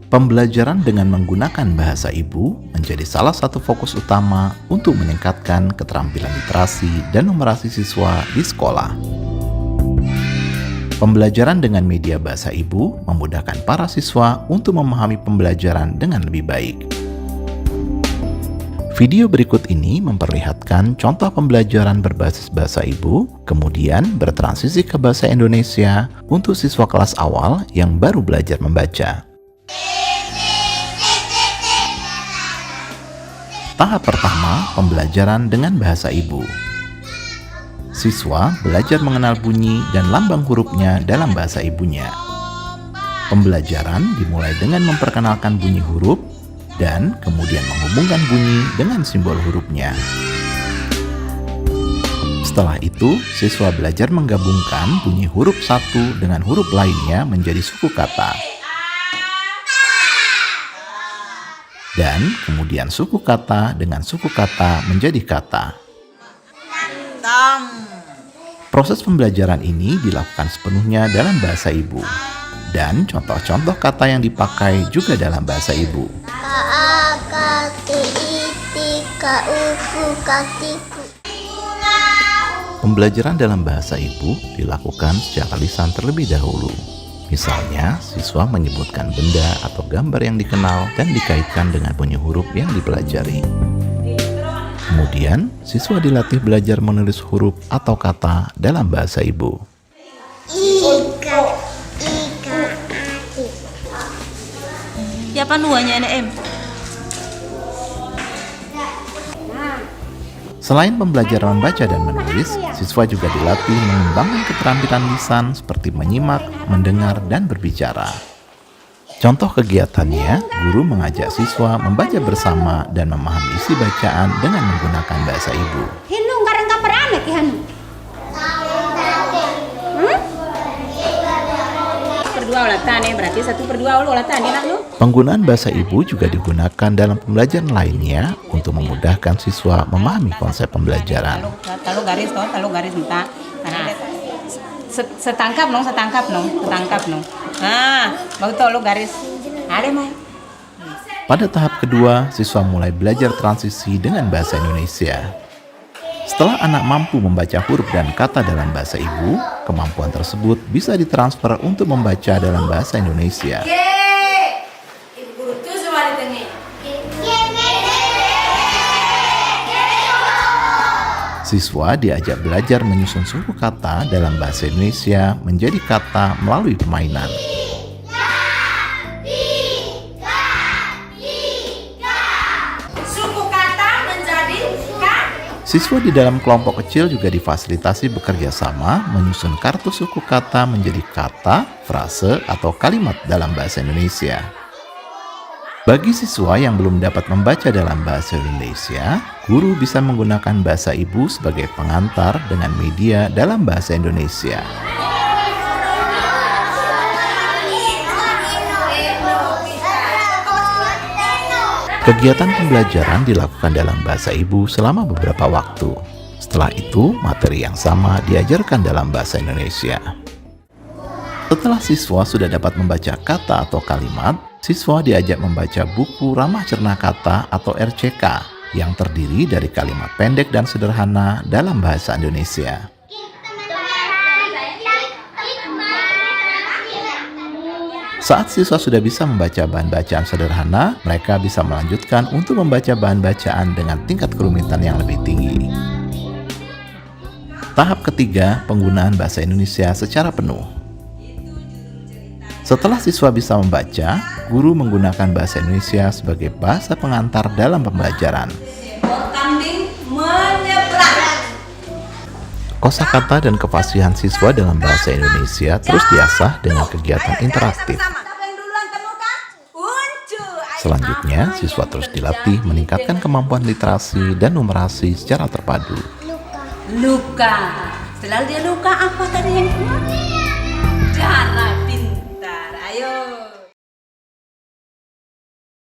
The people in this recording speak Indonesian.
Pembelajaran dengan menggunakan bahasa ibu menjadi salah satu fokus utama untuk meningkatkan keterampilan literasi dan numerasi siswa di sekolah. Pembelajaran dengan media bahasa ibu memudahkan para siswa untuk memahami pembelajaran dengan lebih baik. Video berikut ini memperlihatkan contoh pembelajaran berbasis bahasa ibu, kemudian bertransisi ke bahasa Indonesia untuk siswa kelas awal yang baru belajar membaca. Tahap pertama, pembelajaran dengan bahasa ibu. Siswa belajar mengenal bunyi dan lambang hurufnya dalam bahasa ibunya. Pembelajaran dimulai dengan memperkenalkan bunyi huruf dan kemudian menghubungkan bunyi dengan simbol hurufnya. Setelah itu, siswa belajar menggabungkan bunyi huruf satu dengan huruf lainnya menjadi suku kata. Dan kemudian suku kata dengan suku kata menjadi kata. Proses pembelajaran ini dilakukan sepenuhnya dalam bahasa ibu. Dan contoh-contoh kata yang dipakai juga dalam bahasa ibu. Pembelajaran dalam bahasa ibu dilakukan secara lisan terlebih dahulu. Misalnya, siswa menyebutkan benda atau gambar yang dikenal dan dikaitkan dengan bunyi huruf yang dipelajari. Kemudian, siswa dilatih belajar menulis huruf atau kata dalam bahasa ibu. Siapa nuanya NM? Selain pembelajaran membaca dan menulis, siswa juga dilatih mengembangkan keterampilan lisan seperti menyimak, mendengar, dan berbicara. Contoh kegiatannya, guru mengajak siswa membaca bersama dan memahami isi bacaan dengan menggunakan bahasa ibu. Berarti 1/2 Penggunaan bahasa ibu juga digunakan dalam pembelajaran lainnya untuk memudahkan siswa memahami konsep pembelajaran. Taruh garis entah. Setangkap nong. Baru taruh garis. Ada mai. Pada tahap kedua, siswa mulai belajar transisi dengan bahasa Indonesia. Setelah anak mampu membaca huruf dan kata dalam bahasa ibu, kemampuan tersebut bisa ditransfer untuk membaca dalam bahasa Indonesia. Siswa diajak belajar menyusun suku kata dalam bahasa Indonesia menjadi kata melalui permainan. Siswa di dalam kelompok kecil juga difasilitasi bekerja sama menyusun kartu suku kata menjadi kata, frase, atau kalimat dalam bahasa Indonesia. Bagi siswa yang belum dapat membaca dalam bahasa Indonesia, guru bisa menggunakan bahasa ibu sebagai pengantar dengan media dalam bahasa Indonesia. Kegiatan pembelajaran dilakukan dalam bahasa ibu selama beberapa waktu. Setelah itu, materi yang sama diajarkan dalam bahasa Indonesia. Setelah siswa sudah dapat membaca kata atau kalimat, siswa diajak membaca buku Ramah Cerna Kata atau RCK yang terdiri dari kalimat pendek dan sederhana dalam bahasa Indonesia. Saat siswa sudah bisa membaca bahan bacaan sederhana, mereka bisa melanjutkan untuk membaca bahan bacaan dengan tingkat kerumitan yang lebih tinggi. Tahap ketiga, penggunaan bahasa Indonesia secara penuh. Setelah siswa bisa membaca, guru menggunakan bahasa Indonesia sebagai bahasa pengantar dalam pembelajaran. Kosakata dan kefasihan siswa dalam bahasa Indonesia terus diasah dengan kegiatan interaktif. Selanjutnya, siswa terus dilatih meningkatkan kemampuan literasi dan numerasi secara terpadu. Luka. Setelah dia luka, apa tadi yang keluar?